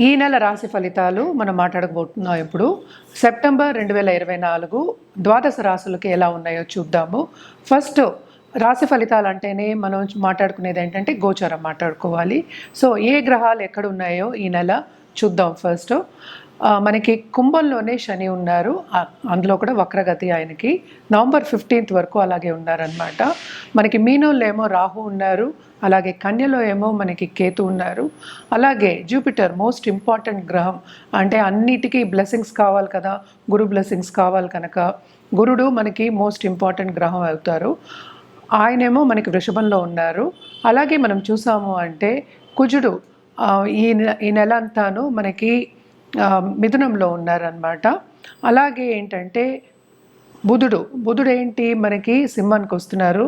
ఈ నెల రాశి ఫలితాలు మనం మాట్లాడబోతున్నాం. ఇప్పుడు సెప్టెంబర్ 2024 ద్వాదశ రాశులకి ఎలా ఉన్నాయో చూద్దాము. ఫస్ట్ రాశి ఫలితాలు అంటేనే మనం మాట్లాడుకునేది ఏంటంటే గోచారం మాట్లాడుకోవాలి. సో ఏ గ్రహాలు ఎక్కడ ఉన్నాయో ఈ నెల చూద్దాం. ఫస్ట్ మనకి కుంభంలోనే శని ఉన్నారు, అందులో కూడా వక్రగతి ఆయనకి నవంబర్ 15th వరకు అలాగే ఉన్నారనమాట. మనకి మీనంలో ఏమో రాహు ఉన్నారు, అలాగే కన్యలో ఏమో మనకి కేతు ఉన్నారు, అలాగే జూపిటర్ మోస్ట్ ఇంపార్టెంట్ గ్రహం, అంటే అన్నిటికీ బ్లెస్సింగ్స్ కావాలి కదా, గురు బ్లెస్సింగ్స్ కావాలి కనుక గురుడు మనకి మోస్ట్ ఇంపార్టెంట్ గ్రహం అవుతారు. ఆయనేమో మనకి వృషభంలో ఉన్నారు. అలాగే మనం చూసాము అంటే కుజుడు ఈ నెల అంతాను మనకి మిథునంలో ఉన్నారనమాట. అలాగే ఏంటంటే బుధుడు ఏంటి మనకి సింహానికి వస్తున్నారు,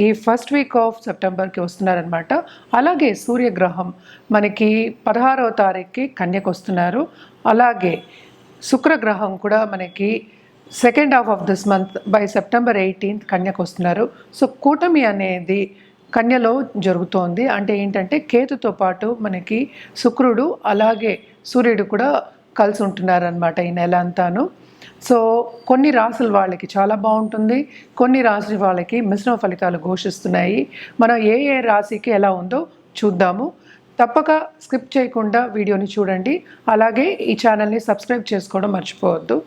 ఈ ఫస్ట్ వీక్ ఆఫ్ సెప్టెంబర్కి వస్తున్నారనమాట. అలాగే సూర్యగ్రహం మనకి 16వ తారీఖుకి కన్యకు వస్తున్నారు. అలాగే శుక్రగ్రహం కూడా మనకి second half of this month by September 18th కన్యకు వస్తున్నారు. సో కూటమి అనేది కన్యలో జరుగుతోంది. అంటే ఏంటంటే కేతుతో పాటు మనకి శుక్రుడు అలాగే సూర్యుడు కూడా కలిసి ఉంటున్నారనమాట ఈ నెల అంతాను. సో కొన్ని రాసుల వాళ్ళకి చాలా బాగుంటుంది, కొన్ని రాశి వాళ్ళకి మిశ్రమ ఫలితాలు ఘోషిస్తున్నాయి. మనం ఏ రాశికి ఎలా ఉందో చూద్దాము. తప్పక స్కిప్ చేయకుండా వీడియోని చూడండి. అలాగే ఈ ఛానల్ని సబ్స్క్రైబ్ చేసుకోవడం మర్చిపోవద్దు.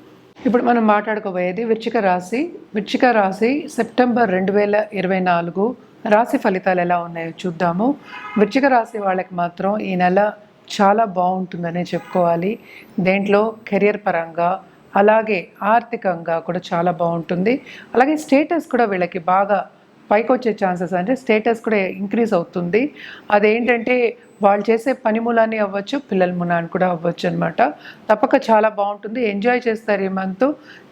ఇప్పుడు మనం మాట్లాడుకోబోయేది వృశ్చిక రాశి సెప్టెంబర్ 2024 రాశి ఫలితాలు ఎలా ఉన్నాయో చూద్దాము. వృశ్చిక రాశి వాళ్ళకి మాత్రం ఈ నెల చాలా బాగుంటుందనే చెప్పుకోవాలి. దేంట్లో కెరియర్ పరంగా అలాగే ఆర్థికంగా కూడా చాలా బాగుంటుంది. అలాగే స్టేటస్ కూడా వీళ్ళకి బాగా పైకి వచ్చే ఛాన్సెస్, అంటే స్టేటస్ కూడా ఇంక్రీజ్ అవుతుంది. అదేంటంటే వాళ్ళు చేసే పని మూలాన్ని అవ్వచ్చు, పిల్లల మూలాన్ని కూడా అవ్వచ్చు అనమాట. తప్పక చాలా బాగుంటుంది, ఎంజాయ్ చేస్తారు ఈ మంత్.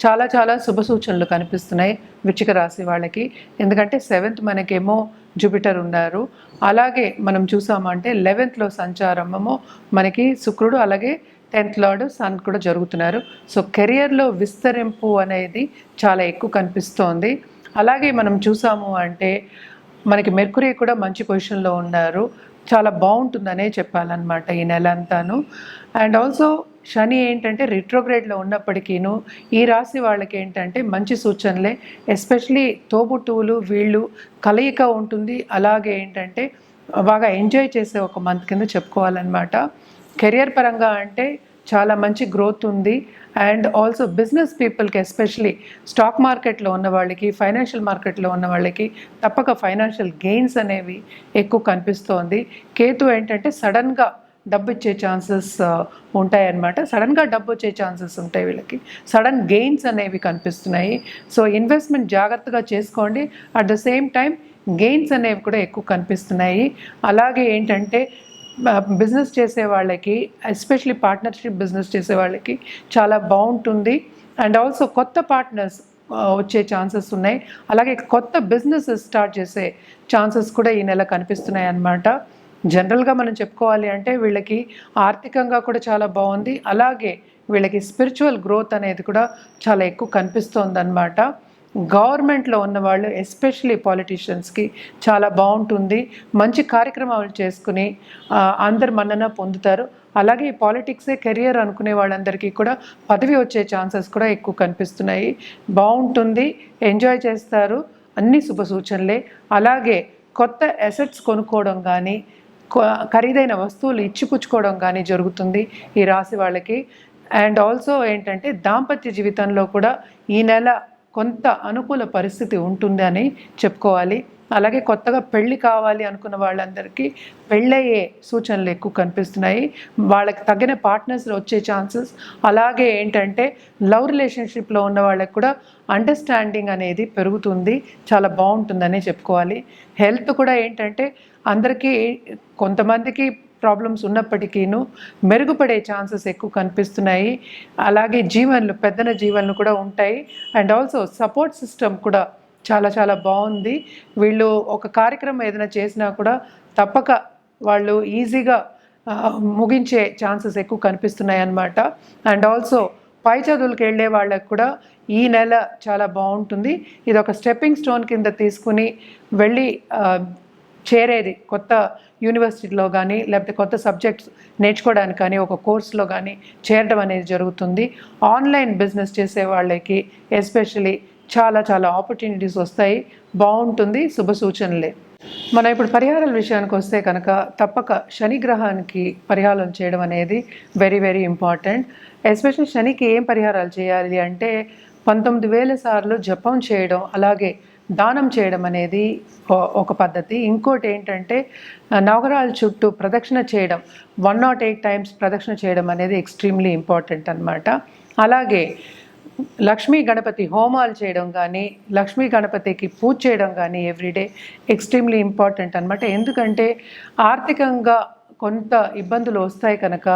చాలా శుభ సూచనలు కనిపిస్తున్నాయి వృశ్చిక రాశి వాళ్ళకి. ఎందుకంటే 7th మనకేమో జూపిటర్ ఉన్నారు, అలాగే మనం చూసామంటే 11th సంచారమేమో మనకి శుక్రుడు, అలాగే 10th లార్డ్ సన్ కూడా జరుగుతున్నారు. సో కెరియర్లో విస్తరింపు అనేది చాలా ఎక్కువ కనిపిస్తోంది. అలాగే మనం చూసాము అంటే మనకి మెర్కురీ కూడా మంచి పొజిషన్లో ఉన్నారు, చాలా బాగుంటుందనే చెప్పాలన్నమాట ఈ నెల అంతాను. అండ్ ఆల్సో శని ఏంటంటే రిట్రోగ్రేడ్లో ఉన్నప్పటికీను ఈ రాశి వాళ్ళకి ఏంటంటే మంచి సూచనలే, ఎస్పెషలీ తోబుట్టువులు వీళ్ళు కలయిక ఉంటుంది. అలాగే ఏంటంటే బాగా ఎంజాయ్ చేసే ఒక మంత్ కింద చెప్పుకోవాలన్నమాట. కెరియర్ పరంగా అంటే చాలా మంచి గ్రోత్ ఉంది. అండ్ ఆల్సో బిజినెస్ పీపుల్కి, ఎస్పెషలీ స్టాక్ మార్కెట్లో ఉన్న వాళ్ళకి, ఫైనాన్షియల్ మార్కెట్లో ఉన్న వాళ్ళకి తప్పక ఫైనాన్షియల్ గెయిన్స్ అనేవి ఎక్కువ కనిపిస్తోంది. కేతు ఏంటంటే సడన్గా డబ్బు ఇచ్చే ఛాన్సెస్ ఉంటాయన్నమాట. సడన్గా డబ్బు వచ్చే ఛాన్సెస్ ఉంటాయి వీళ్ళకి, సడన్ గెయిన్స్ అనేవి కనిపిస్తున్నాయి. సో ఇన్వెస్ట్మెంట్ జాగ్రత్తగా చేసుకోండి. At the same time gains అనేవి కూడా ఎక్కువ కనిపిస్తున్నాయి. అలాగే ఏంటంటే బిజినెస్ చేసే వాళ్ళకి, ఎస్పెషలీ పార్ట్నర్షిప్ బిజినెస్ చేసే వాళ్ళకి చాలా బాగుంటుంది. అండ్ ఆల్సో కొత్త పార్ట్నర్స్ వచ్చే ఛాన్సెస్ ఉన్నాయి. అలాగే కొత్త బిజినెస్ స్టార్ట్ చేసే ఛాన్సెస్ కూడా ఈ నెల కనిపిస్తున్నాయి అన్నమాట. జనరల్గా మనం చెప్పుకోవాలి అంటే వీళ్ళకి ఆర్థికంగా కూడా చాలా బాగుంది. అలాగే వీళ్ళకి స్పిరిచువల్ గ్రోత్ అనేది కూడా చాలా ఎక్కువ కనిపిస్తోంది అన్నమాట. గవర్నమెంట్లో ఉన్నవాళ్ళు, ఎస్పెషలీ పాలిటీషియన్స్కి చాలా బాగుంటుంది. మంచి కార్యక్రమాలు చేసుకుని అందరు మన్నన పొందుతారు. అలాగే పాలిటిక్సే కెరియర్ అనుకునే వాళ్ళందరికీ కూడా పదవి వచ్చే ఛాన్సెస్ కూడా ఎక్కువ కనిపిస్తున్నాయి. బాగుంటుంది, ఎంజాయ్ చేస్తారు, అన్ని శుభ సూచనలే. అలాగే కొత్త అసెట్స్ కొనుక్కోవడం కానీ, ఖరీదైన వస్తువులు ఇచ్చిపుచ్చుకోవడం కానీ జరుగుతుంది ఈ రాశి వాళ్ళకి. అండ్ ఆల్సో ఏంటంటే దాంపత్య జీవితంలో కూడా ఈ నెల కొంత అనుకూల పరిస్థితి ఉంటుంది అని చెప్పుకోవాలి. అలాగే కొత్తగా పెళ్ళి కావాలి అనుకున్న వాళ్ళందరికీ పెళ్ళయ్యే సూచనలు ఎక్కువ కనిపిస్తున్నాయి. వాళ్ళకి తగిన పార్ట్నర్స్ వచ్చే ఛాన్సెస్, అలాగే ఏంటంటే లవ్ రిలేషన్షిప్లో ఉన్న వాళ్ళకి కూడా అండర్స్టాండింగ్ అనేది పెరుగుతుంది, చాలా బాగుంటుందనే చెప్పుకోవాలి. హెల్త్ కూడా ఏంటంటే అందరికీ, కొంతమందికి ప్రాబ్లమ్స్ ఉన్నప్పటికీను మెరుగుపడే ఛాన్సెస్ ఎక్కువ కనిపిస్తున్నాయి. అలాగే పెద్దన జీవన్లు కూడా ఉంటాయి. అండ్ ఆల్సో సపోర్ట్ సిస్టమ్ కూడా చాలా బాగుంది. వీళ్ళు ఒక కార్యక్రమం ఏదైనా చేసినా కూడా తప్పక వాళ్ళు ఈజీగా ముగించే ఛాన్సెస్ ఎక్కువ కనిపిస్తున్నాయి అన్నమాట. అండ్ ఆల్సో పై చదువులకు వెళ్ళే వాళ్ళకు కూడా ఈ నెల చాలా బాగుంటుంది. ఇది ఒక స్టెప్పింగ్ స్టోన్ కింద తీసుకుని వెళ్ళి చేరేది కొత్త యూనివర్సిటీలో కానీ లేకపోతే కొత్త సబ్జెక్ట్స్ నేర్చుకోవడానికి కానీ ఒక కోర్సులో కానీ చేరడం అనేది జరుగుతుంది. ఆన్లైన్ బిజినెస్ చేసే వాళ్ళకి ఎస్పెషలీ చాలా చాలా ఆపర్చునిటీస్ వస్తాయి. బాగుంటుంది, శుభ సూచనలే. మనం ఇప్పుడు పరిహారాల విషయానికి వస్తే కనుక తప్పక శని గ్రహానికి పరిహారం చేయడం అనేది వెరీ వెరీ ఇంపార్టెంట్. ఎస్పెషల్లీ శనికి ఏం పరిహారాలు చేయాలి అంటే 19,000 సార్లు జపం చేయడం, అలాగే దానం చేయడం అనేది ఒక పద్ధతి. ఇంకోటి ఏంటంటే నవగ్రహాల చుట్టూ ప్రదక్షిణ చేయడం, 108 టైమ్స్ ప్రదక్షిణ చేయడం అనేది ఎక్స్ట్రీమ్లీ ఇంపార్టెంట్ అన్నమాట. అలాగే లక్ష్మీ గణపతి హోమాలు చేయడం కానీ, లక్ష్మీ గణపతికి పూజ చేయడం కానీ ఎవ్రీడే ఎక్స్ట్రీమ్లీ ఇంపార్టెంట్ అనమాట. ఎందుకంటే ఆర్థికంగా కొంత ఇబ్బందులు వస్తాయి కనుక,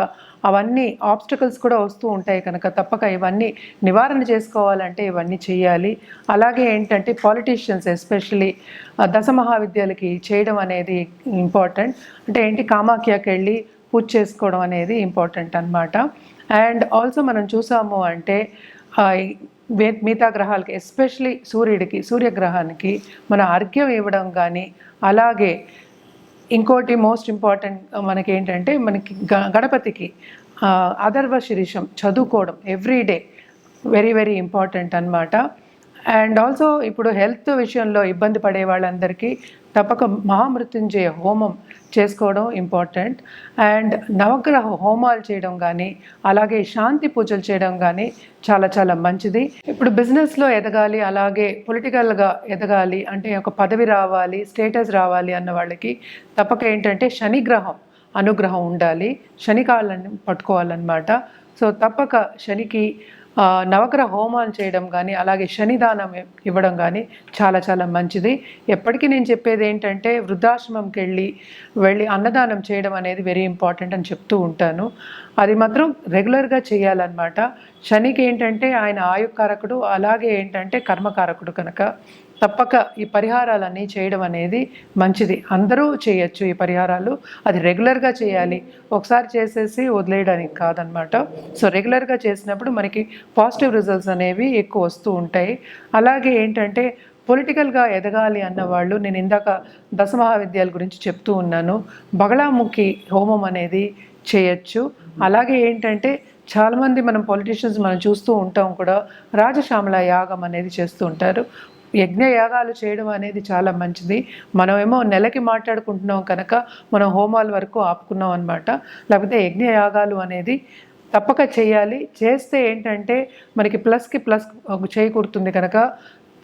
అవన్నీ ఆబ్స్టకల్స్ కూడా వస్తూ ఉంటాయి కనుక తప్పక ఇవన్నీ నివారణ చేసుకోవాలంటే ఇవన్నీ చేయాలి. అలాగే ఏంటంటే పాలిటీషియన్స్ ఎస్పెషలీ దశమహావిద్యాలకి చేయడం అనేది ఇంపార్టెంట్. అంటే ఏంటి, కామాఖ్యకి వెళ్ళి పూజ చేసుకోవడం అనేది ఇంపార్టెంట్ అనమాట. అండ్ ఆల్సో మనం చూసాము అంటే మిగతా గ్రహాలకి ఎస్పెషలీ సూర్యగ్రహానికి మన అర్ఘ్యం ఇవ్వడం కానీ, అలాగే ఇంకోటి మోస్ట్ ఇంపార్టెంట్ మనకి ఏంటంటే మనకి గణపతికి అథర్వ శీర్షం చదువుకోవడం ఎవ్రీడే వెరీ వెరీ ఇంపార్టెంట్ అన్నమాట. అండ్ ఆల్సో ఇప్పుడు హెల్త్ విషయంలో ఇబ్బంది పడే వాళ్ళందరికీ తప్పక మహామృత్యుంజయ హోమం చేసుకోవడం ఇంపార్టెంట్. అండ్ నవగ్రహ హోమాలు చేయడం కానీ, అలాగే శాంతి పూజలు చేయడం కానీ చాలా చాలా మంచిది. ఇప్పుడు బిజినెస్లో ఎదగాలి, అలాగే పొలిటికల్గా ఎదగాలి అంటే ఒక పదవి రావాలి, స్టేటస్ రావాలి అన్న వాళ్ళకి తప్పక ఏంటంటే శనిగ్రహం అనుగ్రహం ఉండాలి, శని కాళ్ళని పట్టుకోవాలన్నమాట. సో తప్పక శనికి నవగ్రహ హోమాలు చేయడం కానీ, అలాగే శనిదానం ఇవ్వడం కానీ చాలా చాలా మంచిది. ఎప్పటికీ నేను చెప్పేది ఏంటంటే వృద్ధాశ్రమంకి వెళ్ళి అన్నదానం చేయడం అనేది వెరీ ఇంపార్టెంట్ అని చెప్తూ ఉంటాను. అది మాత్రం రెగ్యులర్గా చేయాలన్నమాట. శనికి ఏంటంటే ఆయన ఆయుకారకుడు, అలాగే ఏంటంటే కర్మకారకుడు కనుక తప్పక ఈ పరిహారాలన్నీ చేయడం అనేది మంచిది. అందరూ చేయొచ్చు ఈ పరిహారాలు, అది రెగ్యులర్గా చేయాలి, ఒకసారి చేసేసి వదిలేయడానికి కాదనమాట. సో రెగ్యులర్గా చేసినప్పుడు మనకి పాజిటివ్ రిజల్ట్స్ అనేవి ఎక్కువ వస్తూ ఉంటాయి. అలాగే ఏంటంటే పొలిటికల్గా ఎదగాలి అన్నవాళ్ళు, నేను ఇందాక దశమహావిద్యాల గురించి చెప్తూ ఉన్నాను, బగళాముఖి హోమం అనేది చేయొచ్చు. అలాగే ఏంటంటే చాలామంది మనం పొలిటీషియన్స్ మనం చూస్తూ ఉంటాం కూడా, రాజశ్యామల యాగం అనేది చేస్తూ ఉంటారు. యజ్ఞయాగాలు చేయడం అనేది చాలా మంచిది. మనమేమో నెలకి మాట్లాడుకుంటున్నాం కనుక మనం హోమాల వరకు ఆపుకున్నాం అనమాట. లేకపోతే యజ్ఞయాగాలు అనేది తప్పక చేయాలి. చేస్తే ఏంటంటే మనకి ప్లస్కి ప్లస్ చేకూరుతుంది కనుక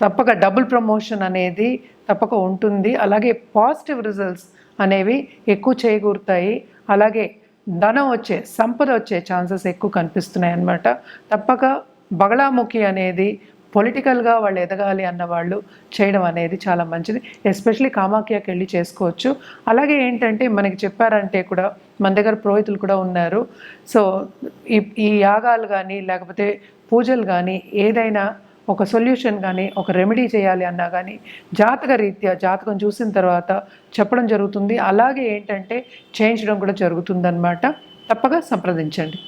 తప్పక డబుల్ ప్రమోషన్ అనేది తప్పక ఉంటుంది. అలాగే పాజిటివ్ రిజల్ట్స్ అనేవి ఎక్కువ చేకూరుతాయి. అలాగే ధనం వచ్చే, సంపద వచ్చే ఛాన్సెస్ ఎక్కువ కనిపిస్తున్నాయి అన్నమాట. తప్పక బగళాముఖి అనేది పొలిటికల్గా వాళ్ళు ఎదగాలి అన్న వాళ్ళు చేయడం అనేది చాలా మంచిది. ఎస్పెషలీ కామాఖ్యకి వెళ్ళి చేసుకోవచ్చు. అలాగే ఏంటంటే మనకి చెప్పారంటే కూడా మన దగ్గర పురోహితులు కూడా ఉన్నారు. సో ఈ యాగాలు కానీ లేకపోతే పూజలు కానీ ఏదైనా ఒక సొల్యూషన్ కానీ ఒక రెమెడీ చేయాలి అన్నా కానీ జాతక రీత్యా జాతకం చూసిన తర్వాత చెప్పడం జరుగుతుంది. అలాగే ఏంటంటే చేయించడం కూడా జరుగుతుందన్నమాట. తప్పక సంప్రదించండి.